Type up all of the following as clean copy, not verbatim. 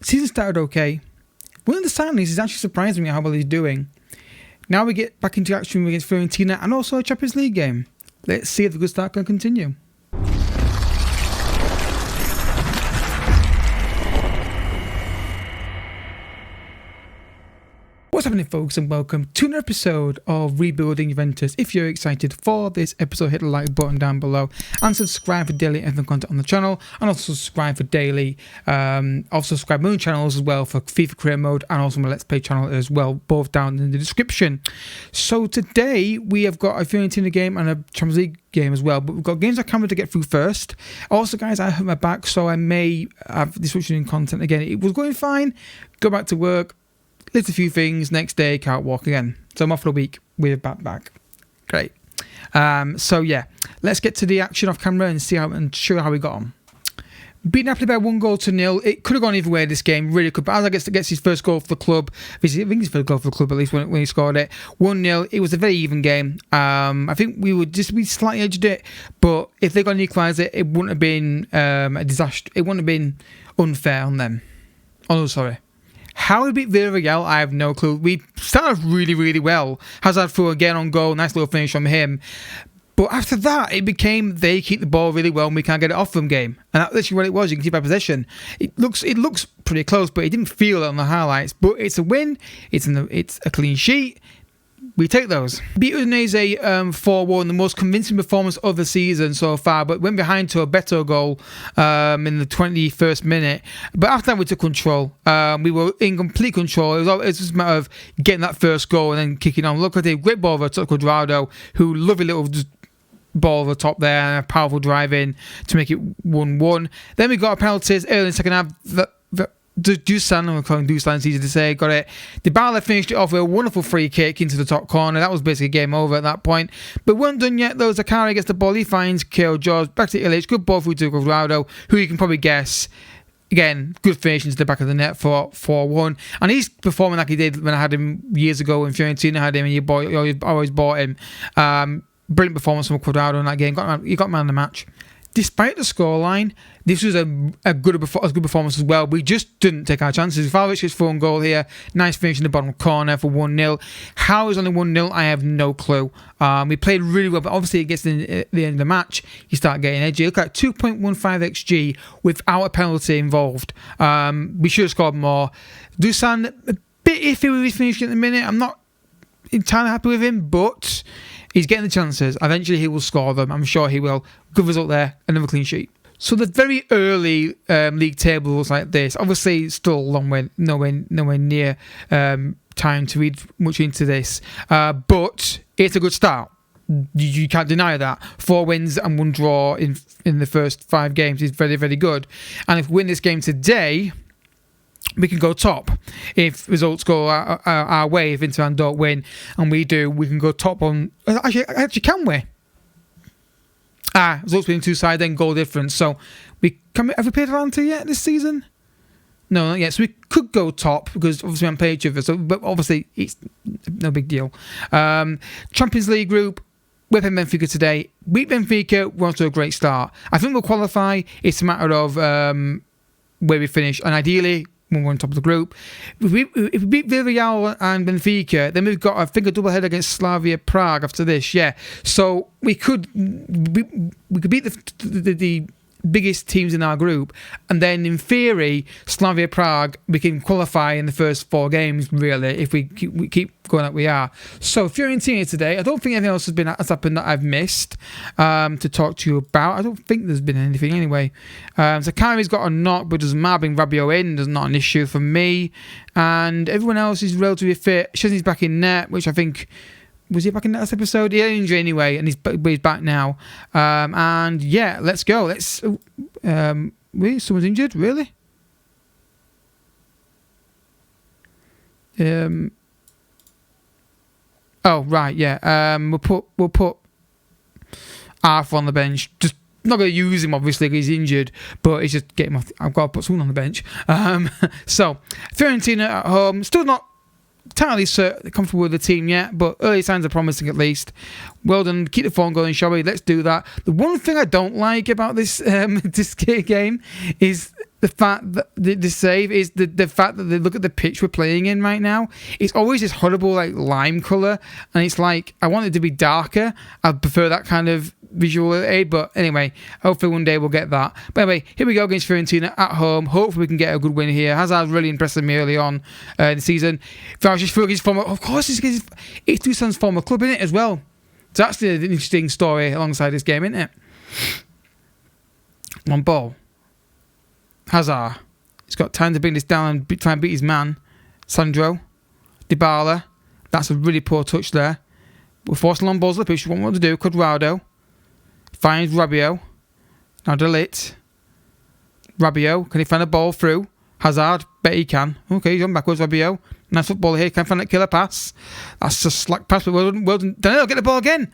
Season started okay. One of the signings is actually surprising me how well he's doing. Now we get back into action against Fiorentina and also a Champions League game. Let's see if the good start can continue. What's happening, folks, and welcome to another episode of Rebuilding Juventus. If you're excited for this episode, hit the like button down below and subscribe for daily info content on the channel, and also subscribe for daily also subscribe my own channels as well for FIFA Career Mode and also my Let's Play channel as well, both down in the description. So today we have got a Fiorentina game and a Champions League game as well, but we've got games I can't wait to get through first. Also, guys, I hurt my back, so I may have disruption in content again. It was going fine, go back to work, lift a few things, next day can't walk again, so I'm off for a week with back. Great. So yeah, let's get to the action off camera and show you how we got on. Beat Napoli by 1-0. It could have gone either way, this game, really could, but Alza gets his first goal for the club. I think his first goal for the club, at least when he scored it. 1-0. It was a very even game. I think we slightly edged it, but if they got an equaliser, it wouldn't have been a disaster. It wouldn't have been unfair on them. Oh, sorry. How we beat Villarreal, I have no clue. We started really, really well. Hazard threw again on goal, nice little finish from him. But after that, it became they keep the ball really well and we can't get it off them game. And that's literally what it was. You can see by possession. It looks pretty close, but it didn't feel it on the highlights. But it's a win. It's a clean sheet. We take those. Beat Udinese 4-1, the most convincing performance of the season so far, but went behind to a better goal in the 21st minute. But after that, we took control. We were in complete control. It was just a matter of getting that first goal and then kicking on. Look at the great ball over to Cuadrado, who lovely little ball over the top there and a powerful drive in to make it 1-1. Then we got our penalties early in the second half. Dusan, I'm calling Dusan, it's easy to say, got it. Dybala finished it off with a wonderful free kick into the top corner. That was basically game over at that point. But we weren't done yet though. Zakari gets the ball, he finds Kale George, back to Illich, good ball through to Cuadrado, who you can probably guess, again, good finish into the back of the net for 4-1. And he's performing like he did when I had him years ago when Fiorentina had him and you always bought him. Brilliant performance from Cuadrado in that game. He got man of the match. Despite the scoreline, this was a good performance as well. We just didn't take our chances. Vlahovic's phone goal here. Nice finish in the bottom corner for 1-0. How it was only 1-0, I have no clue. We played really well, but obviously it gets to the end of the match, you start getting edgy. Look at 2.15 XG without a penalty involved. We should have scored more. Dusan, a bit iffy with his finishing at the minute. I'm not entirely happy with him, but he's getting the chances. Eventually he will score them. I'm sure he will. Good result there. Another clean sheet. So the very early league table was like this. Obviously still a long way, nowhere near time to read much into this. But it's a good start. You can't deny that. 4 wins and 1 draw in the first 5 games is very, very good. And if we win this game today, we can go top. If results go our way, if Inter don't win and we do, we can go top on. Actually, can we? Results being 2 sides, then goal difference. So have we played Atlanta yet this season? No, not yet. So we could go top because obviously I'm playing each other. So, but obviously it's no big deal. Champions League group. We're playing Benfica today. Beat Benfica. We're on to a great start. I think we'll qualify. It's a matter of where we finish, and ideally when we're on top of the group. If we beat Villarreal and Benfica, then we've got, I think, a double header against Slavia Prague after this. Yeah, so we could beat the biggest teams in our group, and then in theory Slavia Prague we can qualify in the first 4 games really if we keep going like we are. So Fiorentina today, I don't think anything else has happened that I've missed to talk to you about. I don't think there's been anything anyway. Zakari's got a knock, but doesn't matter. Bring Rabiot in, there's not an issue for me, and everyone else is relatively fit. Szczesny's back in net, which I think, was he back in that last episode? He had an injury anyway, and he's back now. And yeah, let's go. Wait, someone's injured? Really? Oh right, yeah. We'll put Arthur on the bench. Just not going to use him obviously because he's injured, but it's just get him off. I've got to put someone on the bench. So Fiorentina at home, still not entirely comfortable with the team yet, but early signs are promising at least. Well done. Keep the phone going, shall we? Let's do that. The one thing I don't like about this this game is the fact that the save is the fact that they look at the pitch we're playing in right now. It's always this horrible like lime colour, and it's like I want it to be darker. I prefer that kind of visual aid, but anyway, hopefully one day we'll get that. But anyway, here we go against Fiorentina at home. Hopefully we can get a good win here. Hazard really impressed me early on in the season. Just feel his former, of course, it's Dusan's former club in it as well. So that's the interesting story alongside this game, isn't it? One ball. Hazard. He's got time to bring this down and try and beat his man. Sandro. Dybala. That's a really poor touch there. We're forcing long balls to the pitch. What we want to do. Cuadrado. Finds Rabiot. Now Delit. Rabiot. Can he find a ball through? Hazard. Bet he can. Okay, he's on backwards. Rabiot. Nice football here. Can find that killer pass. That's a slack pass. But well done. Danilo, get the ball again.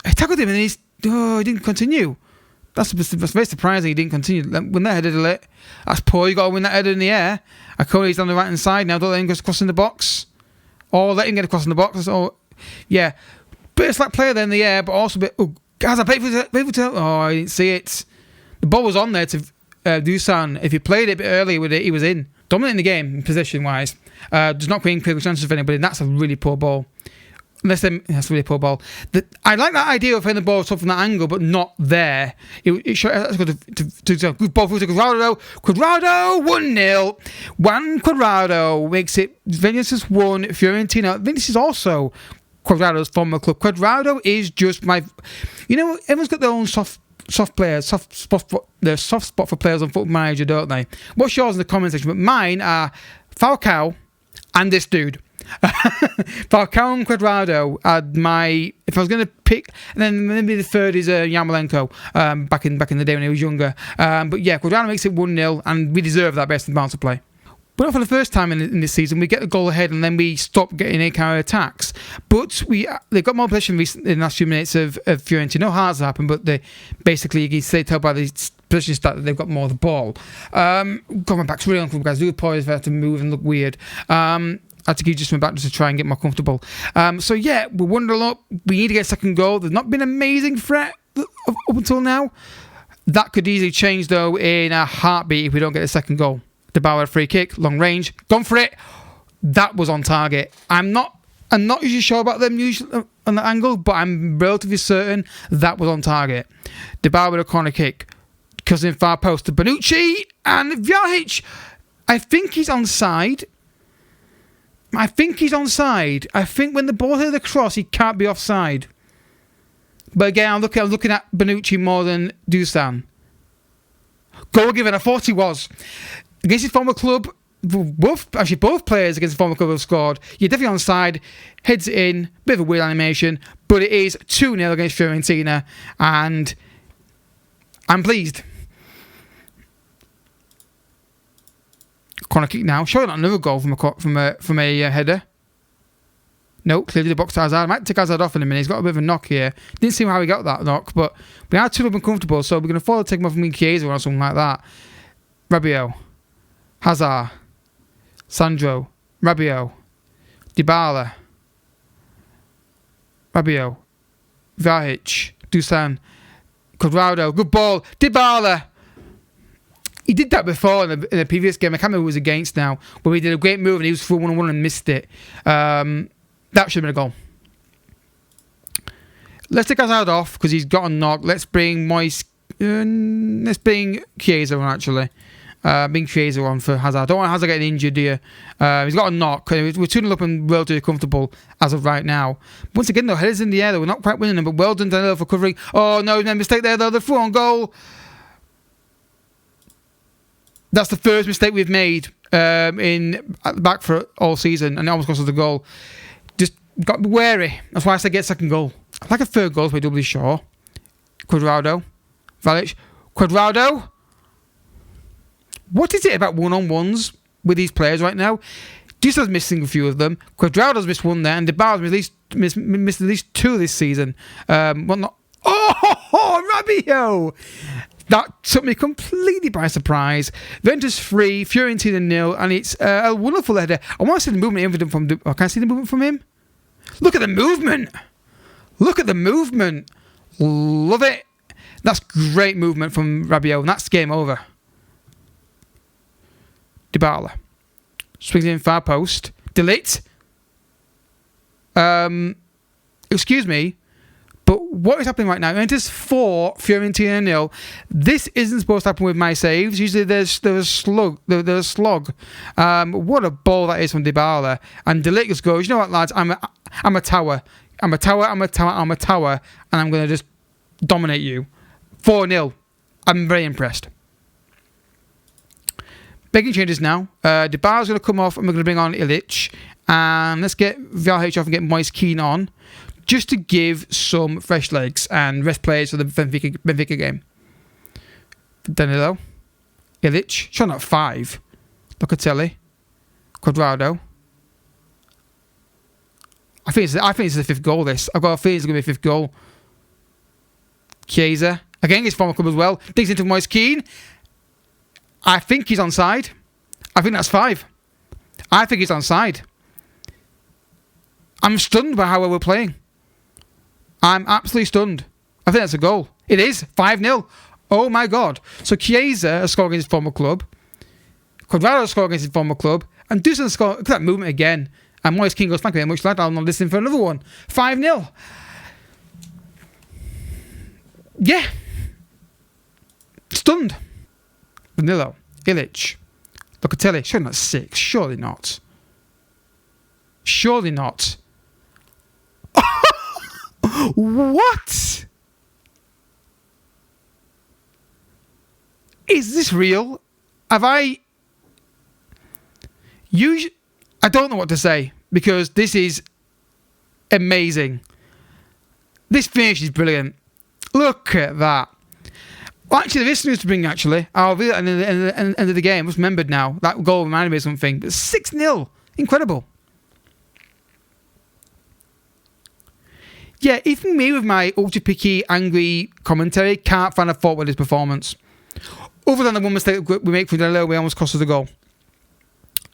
I tackled him and he didn't continue. That's very surprising he didn't continue. When that headed Delit. That's poor. You got to win that header in the air. Akone's on the right hand side now. Don't let him go across in the box. Or let him get across in the box. Oh, yeah. Bit of slack player there in the air, but also a bit. Oh, guys, I paid for oh, I didn't see it. The ball was on there to Dusan. If he played it a bit earlier with it, he was in. Dominating the game, position-wise. Does not create critical chances for anybody. That's a really poor ball. That's a really poor ball. I like that idea of playing the ball from that angle, but not there. That's good to good ball through to Cuadrado. Cuadrado, 1-0. Juan Cuadrado makes it Juventus 1, Fiorentina. I think this is also Cuadrado's former club. Cuadrado is just my... You know, everyone's got their own soft spot for players on Football Manager, don't they? What's yours in the comment section? But mine are Falcao and this dude. Falcao and Cuadrado are my... If I was going to pick... And then maybe the third is Yarmolenko, back in the day when he was younger. But yeah, Cuadrado makes it 1-0, and we deserve that best in bounce to play. But not for the first time in this season, we get the goal ahead and then we stop getting any kind of attacks. But they've got more possession in the last few minutes of Fiorentina. No hearts have happened, but they basically, you can say, tell by the position stat that they've got more of the ball. Going back, it's really uncomfortable, guys. Do pause if I have to move and look weird. I had to give just my back just to try and get more comfortable. So yeah, we're 1-0 up. We need to get a second goal. There's not been an amazing threat up until now. That could easily change, though, in a heartbeat if we don't get a second goal. Dybala free kick, long range, gone for it. That was on target. I'm not usually sure about them usually on the angle, but I'm relatively certain that was on target. Dybala with a corner kick, cousin far post to Bonucci and Vlahovic. I think he's onside. I think when the ball hit the cross, he can't be offside. But again, I'm looking at Bonucci more than Dusan. Goal given, I thought he was. Against his former club, both players against his former club have scored. You're definitely onside, heads it in, bit of a weird animation, but it is 2-0 against Fiorentina, and I'm pleased. Corner kick now. Surely not another goal from a header. No, clearly the box to Hazard. I might take Hazard off in a minute. He's got a bit of a knock here. Didn't see how he got that knock, but we are too uncomfortable, so we're going to follow take him off from Chiesa or something like that. Rabiot. Hazard. Sandro. Rabiot. Dybala. Rabiot. Vlahovic. Dusan. Cuadrado. Good ball. Dybala. He did that before in a previous game. I can't remember who it was against now, where he did a great move and he was through 1-1 and missed it. That should have been a goal. Let's take Hazard off because he's got a knock. Let's bring let's bring Chiesa on, actually. Bring Chiesa on for Hazard. Don't want Hazard getting injured here. He's got a knock. We're 2-0 up and relatively comfortable as of right now. Once again, though, headers in the air, though. We're not quite winning them, but well done, Danilo, for covering. Oh, no mistake there, though. The through on goal. That's the first mistake we've made at the back for all season, and it almost cost us the goal. Just got to be wary. That's why I said get second goal. I'd like a third goal to be doubly sure. Cuadrado. Vlahovic. Cuadrado. What is it about one-on-ones with these players right now? Dusan's missing a few of them. Cuadrado's missed one there, and Dybala's missed at least two this season. Rabiot! That took me completely by surprise. Juventus 3, Fiorentina 0, and it's a wonderful header. I want to see the movement from... can I see the movement from him? Look at the movement! Look at the movement! Love it! That's great movement from Rabiot, and that's game over. Dybala. Swings in far post. Delete. Excuse me, but what is happening right now? Juventus 4, Fiorentina 0. This isn't supposed to happen with my saves. Usually there's a slug. There's a slog. What a ball that is from Dybala. And Delete just goes, you know what, lads? I'm a tower. I'm a tower, and I'm going to just dominate you. 4-0. I'm very impressed. Making changes now. Dybala's going to come off, and we're going to bring on Illich. And let's get VRH off and get Moise Kean on, just to give some fresh legs and rest players for the Benfica game. Danilo. Illich. Shot at 5. Locatelli. Quadrado. I think it's the 5th goal, this. I've got a feeling it's going to be a 5th goal. Chiesa. Again, his former club as well. Digs into Moise Kean. I think he's onside. I think that's 5. I think he's onside. I'm stunned by how well we're playing. I'm absolutely stunned. I think that's a goal. It is. 5-0. Oh my God. So Chiesa has scored against his former club. Quadrado has scored against his former club. And Dusan scored. Look at that movement again. And Moise Kean goes, thank you very much, lad. I'm not listening for another one. 5-0. Yeah. Stunned. Danilo. Illich. Locatelli. Surely not 6. Surely not. Surely not. What? Is this real? Have I... I don't know what to say, because this is amazing. This finish is brilliant. Look at that. Well, actually, there is news to bring, actually. I'll be at the end of the game. I just remembered now. That goal reminded me of something. But 6-0. Incredible. Yeah, even me with my ultra-picky, angry commentary can't find a fault with his performance. Other than the one mistake we make from Danilo, we almost cost us a goal.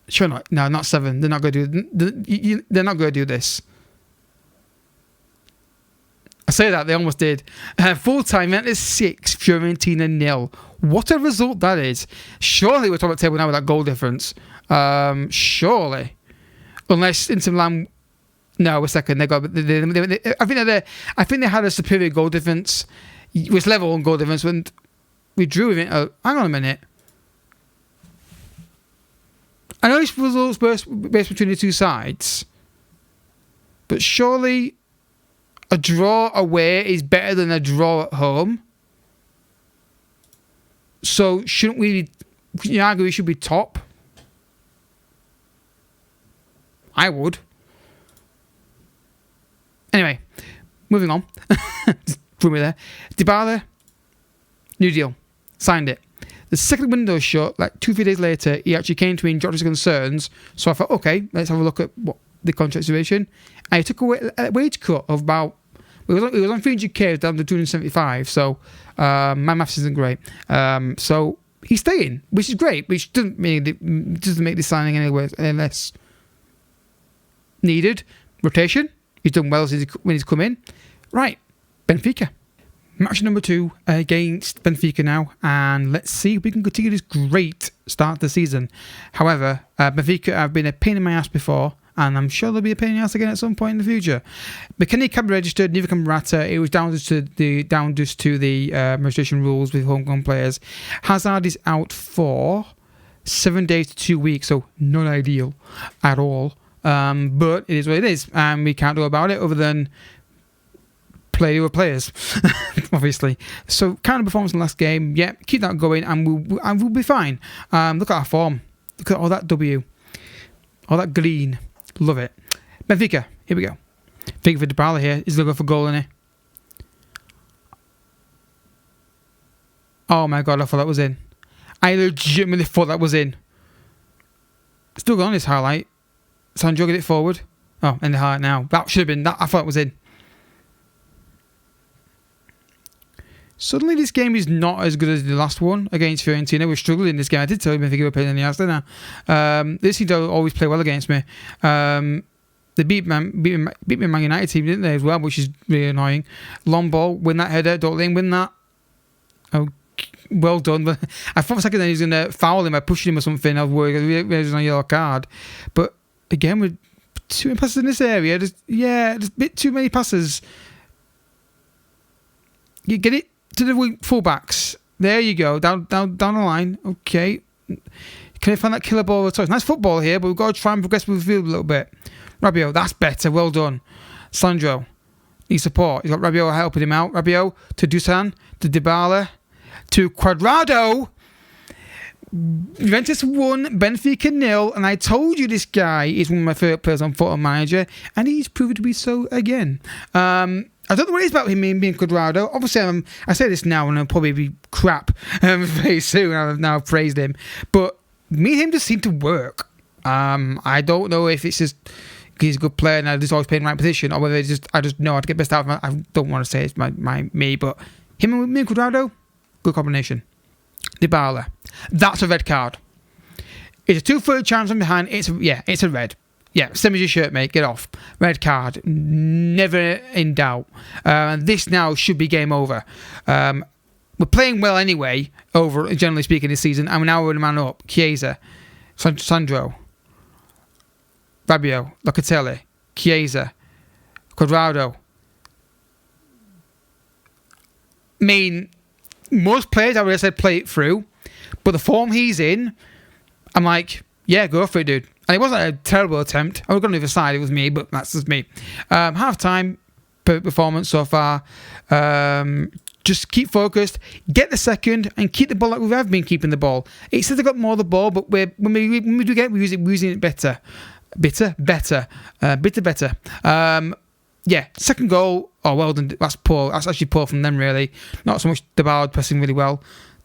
Sure not. No, not 7. They're not going to do. They're not going to do this. I say that they almost did. Full time, Juventus 6, Fiorentina 0. What a result that is! Surely we're top of the table now with that goal difference. Surely, unless Inter Milan. No, a second. They got. I think they had a superior goal difference. It was level on goal difference when we drew with it. Hang on a minute. I know this results based between the two sides, but surely a draw away is better than a draw at home. So shouldn't we? You argue we should be top? I would. Anyway, moving on. Just threw me there. Dybala, new deal. Signed it. The second window shut, like 2-3 days later, he actually came to me and dropped his concerns. So I thought, okay, let's have a look at what the contract situation. And he took a wage cut of about, it was on 300k down to 275. So my maths isn't great. So he's staying, which is great, which doesn't make the signing any less needed. Rotation. He's done well when he's come in. Right, Benfica. Match number 2 against Benfica now, and let's see if we can continue this great start to the season. However, Benfica have been a pain in my ass before, and I'm sure they'll be a pain in the ass again at some point in the future. McKennie can be registered, neither can Morata. It was down to the registration rules with homegrown players. Hazard is out for 7 days to 2 weeks, so not ideal at all. But it is what it is, and we can't do about it other than play with players, obviously. So, kind of performance in the last game. Yeah, keep that going, and we'll be fine. Look at our form. Look at all that W, all that green. Love it. Benfica. Here we go. Think for Dybala here. He's looking for goal, isn't he? Oh my God! I thought that was in. I legitimately thought that was in. Still going on this highlight. Sandro get it forward. Oh, in the highlight now. That should have been that. I thought it was in. Suddenly this game is not as good as the last one against Fiorentina. We're struggling in this game. I did tell you Benfica were playing in the house, didn't I? They seem to always play well against me. They beat Man United team, didn't they, as well, which is really annoying. Long ball, win that header, don't let him win that. Oh, well done. But I thought for a second that he was going to foul him by pushing him or something. I was worried it was on a yellow card. But again, with too many passes in this area, just a bit too many passes. You get it to the fullbacks. There you go, down the line. Okay. Can I find that killer ball of choice? Nice football here, but we've got to try and progress with the field a little bit. Rabiot, that's better. Well done. Sandro needs support. He's got Rabiot helping him out. Rabiot to Dusan, to Dybala, to Cuadrado. Juventus 1, Benfica 0, and I told you this guy is one of my favourite players on Football Manager, and he's proven to be so again. I don't know what it is about him being Cuadrado. Obviously, I say this now, and I'll probably be crap very soon. I've now praised him, but me and him just seem to work. I don't know if it's just he's a good player and I just always play in the right position, or whether it's just I just know how to get best out of him. I don't want to say it's me, but him and me and Cuadrado, good combination. Dybala, that's a red card. It's a 2-foot chance from behind. It's a red. Yeah, same as your shirt, mate. Get off. Red card. Never in doubt. This now should be game over. We're playing well anyway, generally speaking, this season. And now we're in a man up. Chiesa, Sandro, Rabiot, Locatelli, Chiesa, Cuadrado. I mean, most players, I would have said play it through. But the form he's in, I'm like, yeah, go for it, dude. And it wasn't a terrible attempt. I was on the other side, it was me, but that's just me. Half-time performance so far. Just keep focused, get the second, and keep the ball like we have been keeping the ball. It says they got more of the ball, but when we do get it, we're using it better. Better. Yeah, second goal. Oh, well done. That's poor. That's actually poor from them, really. Not so much Dybala pressing really well.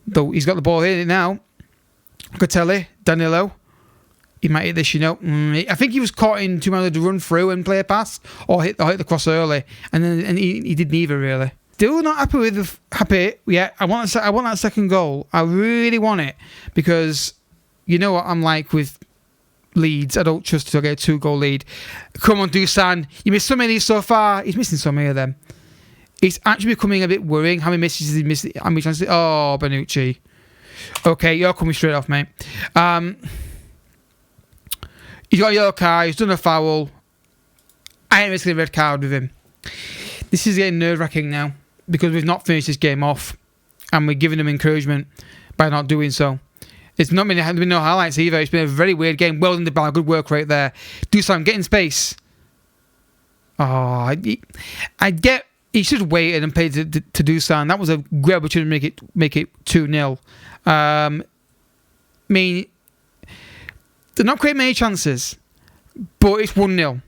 Though he's got the ball here now. Locatelli, Danilo. He might hit this, I think he was caught in too much to run through and play a pass, or hit the cross early, and he did neither really. Still not happy. Yeah, I want that second goal. I really want it because you know what I'm like with leads. I don't trust to get a 2-goal lead. Come on, Dusan. You missed so many so far. He's missing so many of them. It's actually becoming a bit worrying. How many misses he missed? How many chances? Oh, Bonucci. Okay, you're coming straight off, mate. He's got a yellow card. He's done a foul. I ain't risking a red card with him. This is getting nerve-wracking now because we've not finished this game off and we're giving him encouragement by not doing so. It's not been no highlights either. It's been a very weird game. Well done, Dybala. Good work right there. Do something. Get in space. Oh, I get... He should have waited and played to do something. That was a great opportunity to make it 2-0. I mean... They're not creating many chances, but it's 1-0.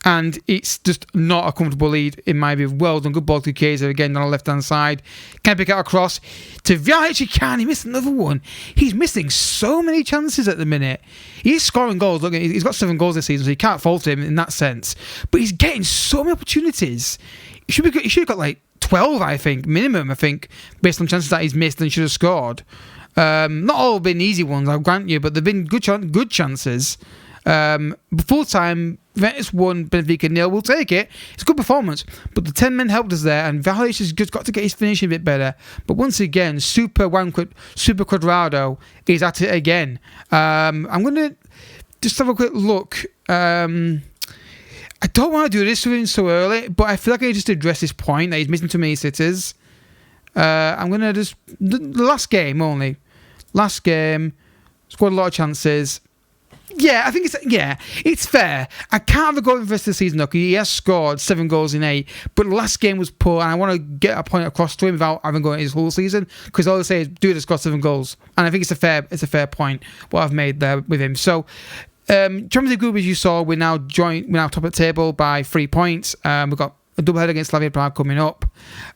And it's just not a comfortable lead in my view. Well done. Good ball to Chiesa again on the left-hand side. Can I pick out a cross? To Vialic, he can. He missed another one. He's missing so many chances at the minute. He's scoring goals. Look, he's got 7 goals this season, so you can't fault him in that sense. But he's getting so many opportunities. He should have got like 12, I think, minimum, based on chances that he's missed and should have scored. Not all have been easy ones, I'll grant you, but they've been good chances. Full time, Juventus 1, Benfica 0. We'll take it. It's a good performance, but the 10 men helped us there, and Vialic has just got to get his finishing a bit better. But once again, Super Cuadrado is at it again. I'm going to just have a quick look. I don't want to do this with him so early, but I feel like I need just to address this point that he's missing too many sitters. I'm going to just... The last game only. Last game. Scored a lot of chances. Yeah, I think it's fair. I can't have a goal in the rest of the season, though, because he has scored 7 goals in 8. But the last game was poor, and I want to get a point across to him without having gone his whole season, because all I say is, dude has got 7 goals. And I think it's a fair point, what I've made there with him. So... Champions League group, as you saw, we're now top of the table by 3 points. We've got a doubleheader against Slavia Prague coming up.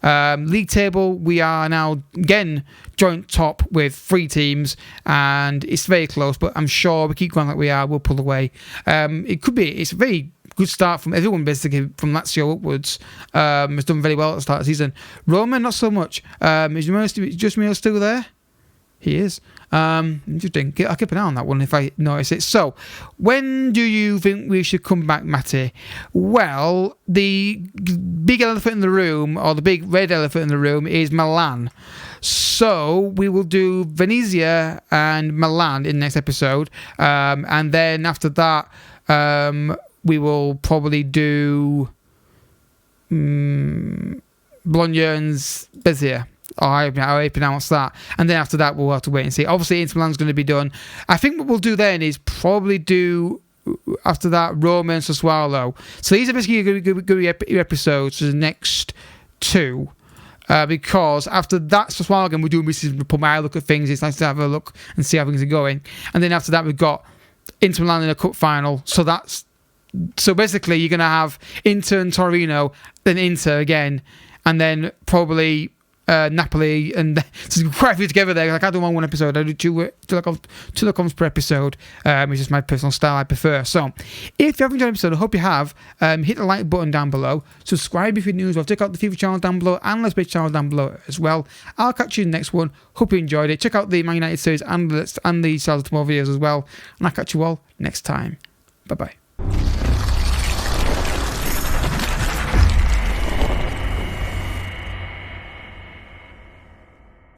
League table, we are now again joint top with 3 teams, and it's very close. But I'm sure we keep going like we are, we'll pull away. It's a very good start from everyone basically from Lazio upwards. Has done very well at the start of the season. Roma, not so much. Is just me still there? He is. Interesting. I'll keep an eye on that one if I notice it. So, when do you think we should come back, Matty? Well, the big elephant in the room, or the big red elephant in the room, is Milan. So we will do Venezia and Milan in the next episode. And then after that, we will probably do Bologna and Spezia. I pronounce that. And then after that, we'll have to wait and see. Obviously, Inter Milan's going to be done. I think what we'll do then is probably do, after that, Roma and Sassuolo. So these are basically going to be episodes for the next two. Because after that Sassuolo game, we're doing this is put my look at things. It's nice to have a look and see how things are going. And then after that, we've got Inter Milan in a cup final. So basically, you're going to have Inter and Torino, then Inter again, and then probably Napoli, and so quite a few together there. Like I don't want one episode, I do two comes per episode, which is my personal style I prefer. So if you have enjoyed the episode, I hope you have, hit the like button down below, subscribe if you're new as well, check out the FIFA channel down below and Let's Play channel down below as well. I'll catch you in the next one. Hope you enjoyed it. Check out the Man United series and the Stars of Tomorrow videos as well, and I'll catch you all next time. Bye bye.